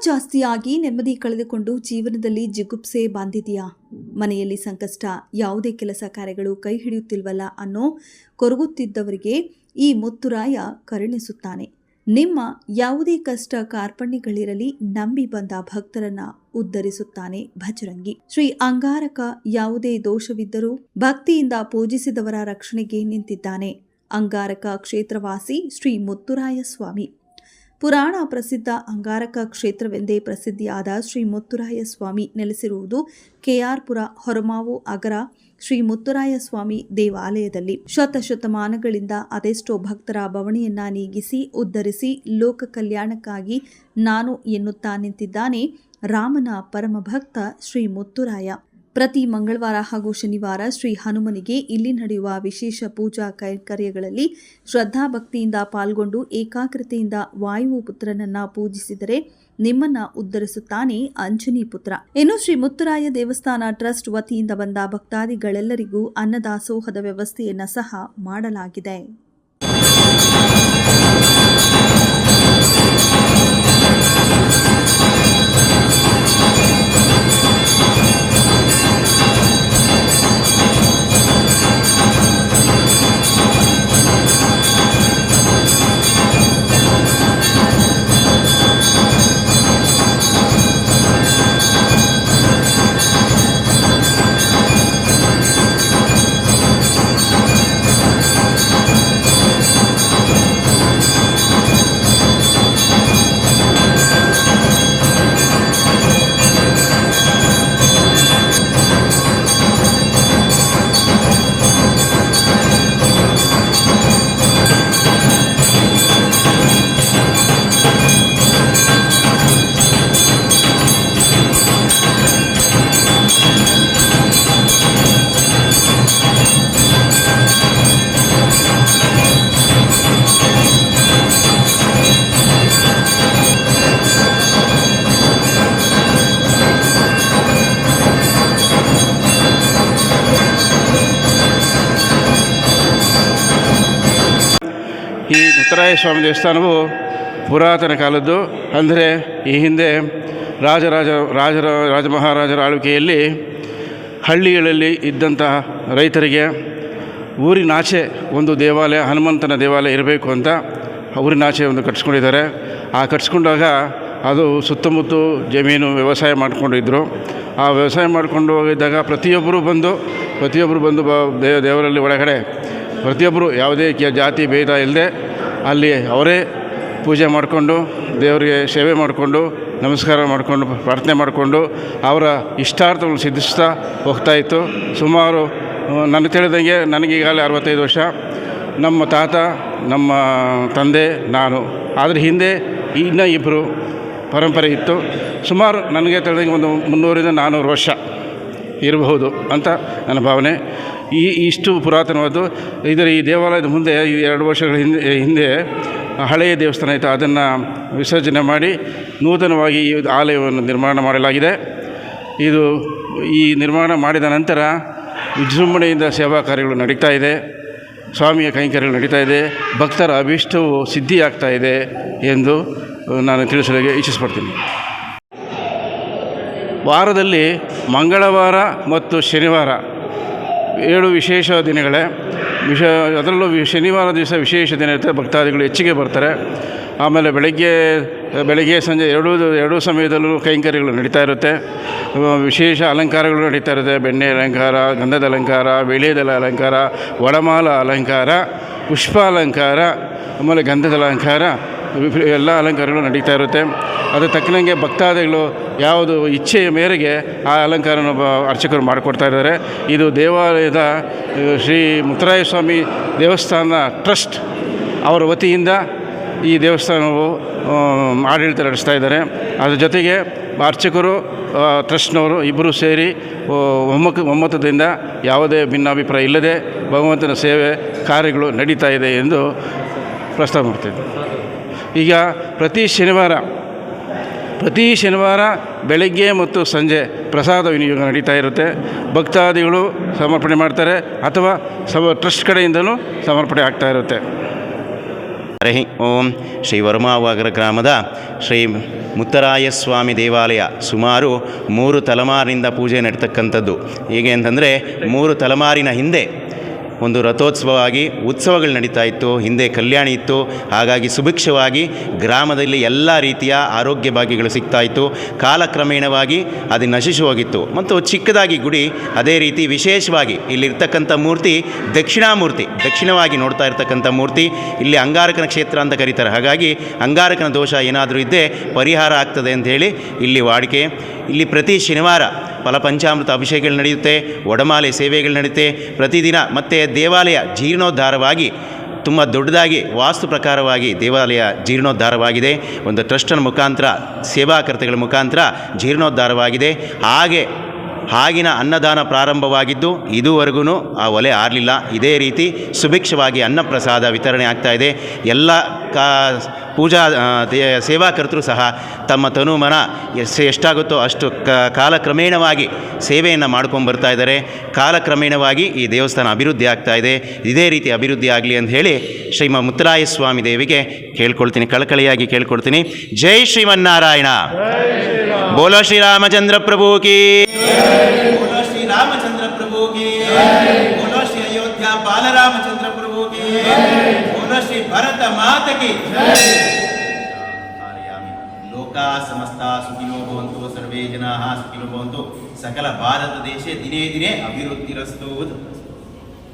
ಜಾಸ್ತಿಯಾಗಿ ನೆಮ್ಮದಿ ಕಳೆದುಕೊಂಡು ಜೀವನದಲ್ಲಿ ಜಿಗುಪ್ಸೆ ಬಾಂಧಿದೆಯಾ? ಮನೆಯಲ್ಲಿ ಸಂಕಷ್ಟ, ಯಾವುದೇ ಕೆಲಸ ಕಾರ್ಯಗಳು ಕೈ ಹಿಡಿಯುತ್ತಿಲ್ವಲ್ಲ ಅನ್ನೋ ಕೊರಗುತ್ತಿದ್ದವರಿಗೆ ಈ ಮುತ್ತುರಾಯ ಕರುಣಿಸುತ್ತಾನೆ. ನಿಮ್ಮ ಯಾವುದೇ ಕಷ್ಟ ಕಾರ್ಪಣ್ಯಗಳಿರಲಿ ನಂಬಿ ಬಂದ ಭಕ್ತರನ್ನ ಉದ್ಧರಿಸುತ್ತಾನೆ ಭಜರಂಗಿ. ಶ್ರೀ ಅಂಗಾರಕ ಯಾವುದೇ ದೋಷವಿದ್ದರೂ ಭಕ್ತಿಯಿಂದ ಪೂಜಿಸಿದವರ ರಕ್ಷಣೆಗೆ ನಿಂತಿದ್ದಾನೆ. ಅಂಗಾರಕ ಕ್ಷೇತ್ರವಾಸಿ ಶ್ರೀ ಮುತ್ತುರಾಯ ಸ್ವಾಮಿ. ಪುರಾಣ ಪ್ರಸಿದ್ಧ ಅಂಗಾರಕ ಕ್ಷೇತ್ರವೆಂದೇ ಪ್ರಸಿದ್ಧಿಯಾದ ಶ್ರೀ ಮುತ್ತುರಾಯ ಸ್ವಾಮಿ ನೆಲೆಸಿರುವುದು ಕೆಆರ್ ಪುರ ಹೊರಮಾವು ಅಗರ ಶ್ರೀ ಮುತ್ತುರಾಯ ಸ್ವಾಮಿ ದೇವಾಲಯದಲ್ಲಿ. ಶತಶತಮಾನಗಳಿಂದ ಅದೆಷ್ಟೋ ಭಕ್ತರ ಬವಣೆಯನ್ನ ನೀಗಿಸಿ ಉದ್ಧರಿಸಿ ಲೋಕ ಕಲ್ಯಾಣಕ್ಕಾಗಿ ನಾನು ಎನ್ನುತ್ತಾ ನಿಂತಿದ್ದಾನೆ ರಾಮನ ಪರಮ ಭಕ್ತ ಶ್ರೀ ಮುತ್ತುರಾಯ. ಪ್ರತಿ ಮಂಗಳವಾರ ಹಾಗೂ ಶನಿವಾರ ಶ್ರೀ ಹನುಮನಿಗೆ ಇಲ್ಲಿ ನಡೆಯುವ ವಿಶೇಷ ಪೂಜಾ ಕೈಂಕರ್ಯಗಳಲ್ಲಿ ಶ್ರದ್ಧಾಭಕ್ತಿಯಿಂದ ಪಾಲ್ಗೊಂಡು ಏಕಾಗ್ರತೆಯಿಂದ ವಾಯುಪುತ್ರನನ್ನ ಪೂಜಿಸಿದರೆ ನಿಮ್ಮನ್ನ ಉದ್ಧರಿಸುತ್ತಾನೆ ಅಂಜನಿ ಪುತ್ರ. ಇನ್ನು ಶ್ರೀ ಮುತ್ತುರಾಯ ದೇವಸ್ಥಾನ ಟ್ರಸ್ಟ್ ವತಿಯಿಂದ ಬಂದ ಭಕ್ತಾದಿಗಳೆಲ್ಲರಿಗೂ ಅನ್ನದಾಸೋಹದ ವ್ಯವಸ್ಥೆಯನ್ನ ಸಹ ಮಾಡಲಾಗಿದೆ. ಈ ಮುತ್ತುರಾಯ ಸ್ವಾಮಿ ದೇವಸ್ಥಾನವು ಪುರಾತನ ಕಾಲದ್ದು. ಅಂದರೆ ಈ ಹಿಂದೆ ರಾಜಮಹಾರಾಜರ ಆಳ್ವಿಕೆಯಲ್ಲಿ ಹಳ್ಳಿಗಳಲ್ಲಿ ಇದ್ದಂತಹ ರೈತರಿಗೆ ಊರಿನಾಚೆ ಒಂದು ದೇವಾಲಯ, ಹನುಮಂತನ ದೇವಾಲಯ ಇರಬೇಕು ಅಂತ ಊರಿನಾಚೆ ಒಂದು ಕಟ್ಸ್ಕೊಂಡಿದ್ದಾರೆ. ಆ ಕಟ್ಸ್ಕೊಂಡಾಗ ಅದು ಸುತ್ತಮುತ್ತ ಜಮೀನು ವ್ಯವಸಾಯ ಮಾಡ್ಕೊಂಡಿದ್ದರು. ಆ ವ್ಯವಸಾಯ ಮಾಡ್ಕೊಂಡು ಹೋಗಿದ್ದಾಗ ಪ್ರತಿಯೊಬ್ಬರು ಬಂದು ದೇವರಲ್ಲಿ ಒಳಗಡೆ ಪ್ರತಿಯೊಬ್ಬರು ಯಾವುದೇ ಜಾತಿ ಭೇದ ಇಲ್ಲದೆ ಅಲ್ಲಿ ಅವರೇ ಪೂಜೆ ಮಾಡಿಕೊಂಡು ದೇವರಿಗೆ ಸೇವೆ ಮಾಡಿಕೊಂಡು ನಮಸ್ಕಾರ ಮಾಡಿಕೊಂಡು ಪ್ರಾರ್ಥನೆ ಮಾಡಿಕೊಂಡು ಅವರ ಇಷ್ಟಾರ್ಥವನ್ನು ಸಿದ್ಧಿಸ್ತಾ ಹೋಗ್ತಾಯಿತ್ತು. ಸುಮಾರು ನನಗೆ ತಿಳಿದಂಗೆ ನನಗೀಗಾಗಲೇ 65 ವರ್ಷ. ನಮ್ಮ ತಾತ, ನಮ್ಮ ತಂದೆ, ನಾನು, ಆದರೆ ಹಿಂದೆ ಇನ್ನೂ ಇಬ್ಬರು ಪರಂಪರೆ ಇತ್ತು. ಸುಮಾರು ನನಗೆ ತಿಳಿದಂಗೆ ಒಂದು 300-400 ವರ್ಷ ಇರಬಹುದು ಅಂತ ನನ್ನ ಭಾವನೆ. ಇಷ್ಟು ಪುರಾತನವಾದ್ದು. ಈ ದೇವಾಲಯದ ಮುಂದೆ 2 ವರ್ಷಗಳ ಹಿಂದೆ ಹಳೆಯ ದೇವಸ್ಥಾನ ಇತ್ತು. ಅದನ್ನು ವಿಸರ್ಜನೆ ಮಾಡಿ ನೂತನವಾಗಿ ಈ ಆಲಯವನ್ನು ನಿರ್ಮಾಣ ಮಾಡಲಾಗಿದೆ. ಈ ನಿರ್ಮಾಣ ಮಾಡಿದ ನಂತರ ವಿಜೃಂಭಣೆಯಿಂದ ಸೇವಾ ಕಾರ್ಯಗಳು ನಡೀತಾ ಇದೆ, ಸ್ವಾಮಿಯ ಕೈಂಕರ್ಯಗಳು ನಡೀತಾ ಇದೆ, ಭಕ್ತರ ಅಭೀಷ್ಟವು ಸಿದ್ಧಿಯಾಗ್ತಾ ಇದೆ ಎಂದು ನಾನು ತಿಳಿಸಲು ಇಚ್ಛಿಸ್ಪಡ್ತೀನಿ. ವಾರದಲ್ಲಿ ಮಂಗಳವಾರ ಮತ್ತು ಶನಿವಾರ 2 ವಿಶೇಷ ದಿನಗಳೇ. ಅದರಲ್ಲೂ ಶನಿವಾರ ದಿವಸ ವಿಶೇಷ ದಿನ ಇರುತ್ತೆ, ಭಕ್ತಾದಿಗಳು ಹೆಚ್ಚಿಗೆ ಬರ್ತಾರೆ. ಆಮೇಲೆ ಬೆಳಗ್ಗೆ ಸಂಜೆ ಎರಡೂ ಸಮಯದಲ್ಲೂ ಕೈಂಕರ್ಯಗಳು ನಡೀತಾ ಇರುತ್ತೆ. ವಿಶೇಷ ಅಲಂಕಾರಗಳು ನಡೀತಾ ಇರುತ್ತೆ. ಬೆಣ್ಣೆ ಅಲಂಕಾರ, ಗಂಧದ ಅಲಂಕಾರ, ವೀಳ್ಯದೆಲೆ ಅಲಂಕಾರ, ವಡಮಾಲ ಅಲಂಕಾರ, ಪುಷ್ಪಾಲಂಕಾರ, ಆಮೇಲೆ ಗಂಧದ ಅಲಂಕಾರ, ಎಲ್ಲ ಅಲಂಕಾರಗಳು ನಡೀತಾ ಇರುತ್ತೆ. ಅದು ತಕ್ಕನಂಗೆ ಭಕ್ತಾದಿಗಳು ಯಾವುದು ಇಚ್ಛೆಯ ಮೇರೆಗೆ ಆ ಅಲಂಕಾರನ ಅರ್ಚಕರು ಮಾಡಿಕೊಡ್ತಾ ಇದ್ದಾರೆ. ಇದು ದೇವಾಲಯದ ಶ್ರೀ ಮುತ್ತುರಾಯ ಸ್ವಾಮಿ ದೇವಸ್ಥಾನ ಟ್ರಸ್ಟ್ ಅವರ ವತಿಯಿಂದ ಈ ದೇವಸ್ಥಾನವು ಆಡಳಿತ ನಡೆಸ್ತಾ ಇದ್ದಾರೆ. ಅದ್ರ ಜೊತೆಗೆ ಅರ್ಚಕರು, ಟ್ರಸ್ಟ್ನವರು ಇಬ್ಬರು ಸೇರಿ ಒಮ್ಮತದಿಂದ ಯಾವುದೇ ಭಿನ್ನಾಭಿಪ್ರಾಯ ಇಲ್ಲದೆ ಭಗವಂತನ ಸೇವೆ ಕಾರ್ಯಗಳು ನಡೀತಾ ಇದೆ ಎಂದು ಪ್ರಸ್ತಾವ ಮಾಡ್ತಿದ್ದೆ. ಈಗ ಪ್ರತಿ ಶನಿವಾರ ಬೆಳಗ್ಗೆ ಮತ್ತು ಸಂಜೆ ಪ್ರಸಾದ ವಿನಿಯೋಗ ನಡೀತಾ ಇರುತ್ತೆ. ಭಕ್ತಾದಿಗಳು ಸಮರ್ಪಣೆ ಮಾಡ್ತಾರೆ ಅಥವಾ ಟ್ರಸ್ಟ್ ಕಡೆಯಿಂದಲೂ ಸಮರ್ಪಣೆ ಆಗ್ತಾ ಇರುತ್ತೆ. ಹರಿ ಓಂ. ಶ್ರೀ ವರಮಾವಗರ ಗ್ರಾಮದ ಶ್ರೀ ಮುತ್ತರಾಯಸ್ವಾಮಿ ದೇವಾಲಯ ಸುಮಾರು 3 ತಲೆಮಾರಿನಿಂದ ಪೂಜೆ ನಡೀತಕ್ಕಂಥದ್ದು. ಹೇಗೆ ಅಂತಂದರೆ 3 ತಲೆಮಾರಿನ ಹಿಂದೆ ಒಂದು ರಥೋತ್ಸವವಾಗಿ ಉತ್ಸವಗಳು ನಡೀತಾ ಇತ್ತು. ಹಿಂದೆ ಕಲ್ಯಾಣಿ ಇತ್ತು. ಹಾಗಾಗಿ ಸುಭಿಕ್ಷವಾಗಿ ಗ್ರಾಮದಲ್ಲಿ ಎಲ್ಲ ರೀತಿಯ ಆರೋಗ್ಯ ಭಾಗ್ಯಗಳು ಸಿಗ್ತಾ ಇತ್ತು. ಕಾಲಕ್ರಮೇಣವಾಗಿ ಅದು ನಶಿಸಿ ಹೋಗಿತ್ತು. ಮತ್ತು ಚಿಕ್ಕದಾಗಿ ಗುಡಿ, ಅದೇ ರೀತಿ ವಿಶೇಷವಾಗಿ ಇಲ್ಲಿರ್ತಕ್ಕಂಥ ಮೂರ್ತಿ ದಕ್ಷಿಣಾಮೂರ್ತಿ, ದಕ್ಷಿಣವಾಗಿ ನೋಡ್ತಾ ಇರ್ತಕ್ಕಂಥ ಮೂರ್ತಿ. ಇಲ್ಲಿ ಅಂಗಾರಕನ ಕ್ಷೇತ್ರ ಅಂತ ಕರೀತಾರೆ. ಹಾಗಾಗಿ ಅಂಗಾರಕನ ದೋಷ ಏನಾದರೂ ಇದ್ದರೆ ಪರಿಹಾರ ಆಗ್ತದೆ ಅಂಥೇಳಿ ಇಲ್ಲಿ ವಾಡಿಕೆ. ಇಲ್ಲಿ ಪ್ರತಿ ಶನಿವಾರ ಫಲಪಂಚಾಮೃತ ಅಭಿಷೇಕಗಳು ನಡೆಯುತ್ತೆ, ಒಡಮಾಲೆ ಸೇವೆಗಳು ನಡೆಯುತ್ತೆ ಪ್ರತಿದಿನ. ಮತ್ತು ದೇವಾಲಯ ಜೀರ್ಣೋದ್ಧಾರವಾಗಿ ತುಂಬ ದೊಡ್ಡದಾಗಿ ವಾಸ್ತು ಪ್ರಕಾರವಾಗಿ ದೇವಾಲಯ ಜೀರ್ಣೋದ್ಧಾರವಾಗಿದೆ. ಒಂದು ಟ್ರಸ್ಟನ ಮುಖಾಂತರ, ಸೇವಾಕರ್ತಗಳ ಮುಖಾಂತರ ಜೀರ್ಣೋದ್ಧಾರವಾಗಿದೆ. ಆಗಿನ ಅನ್ನದಾನ ಪ್ರಾರಂಭವಾಗಿದ್ದು ಇದುವರೆಗೂ ಆ ಒಲೆ ಆರಲಿಲ್ಲ. ಇದೇ ರೀತಿ ಸುಭಿಕ್ಷವಾಗಿ ಅನ್ನಪ್ರಸಾದ ವಿತರಣೆ ಆಗ್ತಾಯಿದೆ. ಎಲ್ಲ ಪೂಜಾ ಸೇವಾಕರ್ತರು ಸಹ ತಮ್ಮ ತನುಮನ ಎಷ್ಟಾಗುತ್ತೋ ಅಷ್ಟು ಕಾಲಕ್ರಮೇಣವಾಗಿ ಸೇವೆಯನ್ನು ಮಾಡ್ಕೊಂಡು ಬರ್ತಾ ಇದ್ದಾರೆ. ಕಾಲಕ್ರಮೇಣವಾಗಿ ಈ ದೇವಸ್ಥಾನ ಅಭಿವೃದ್ಧಿ ಆಗ್ತಾಯಿದೆ. ಇದೇ ರೀತಿ ಅಭಿವೃದ್ಧಿ ಆಗಲಿ ಅಂತ ಹೇಳಿ ಶ್ರೀಮ ಮುತ್ತರಾಯ ಸ್ವಾಮಿ ದೇವಿಗೆ ಕೇಳ್ಕೊಳ್ತೀನಿ, ಕಳಕಳಿಯಾಗಿ ಕೇಳ್ಕೊಳ್ತೀನಿ. ಜೈ ಶ್ರೀಮನ್ನಾರಾಯಣ. ಬೋಲೋ ಶ್ರೀರಾಮಚಂದ್ರ ಪ್ರಭು ಕಿ, बोलो श्री रामचंद्र प्रभु की, बोलो श्री अयोध्या बालरामचंद्र प्रभु की, बोलो श्री भरत मात की. लोका समस्ता सुखिनो भवन्तु, सर्वे जनाः सुखिनो भवन्तु. सकल भारत देशे दिने दिने अभिवृद्धिरस्तु.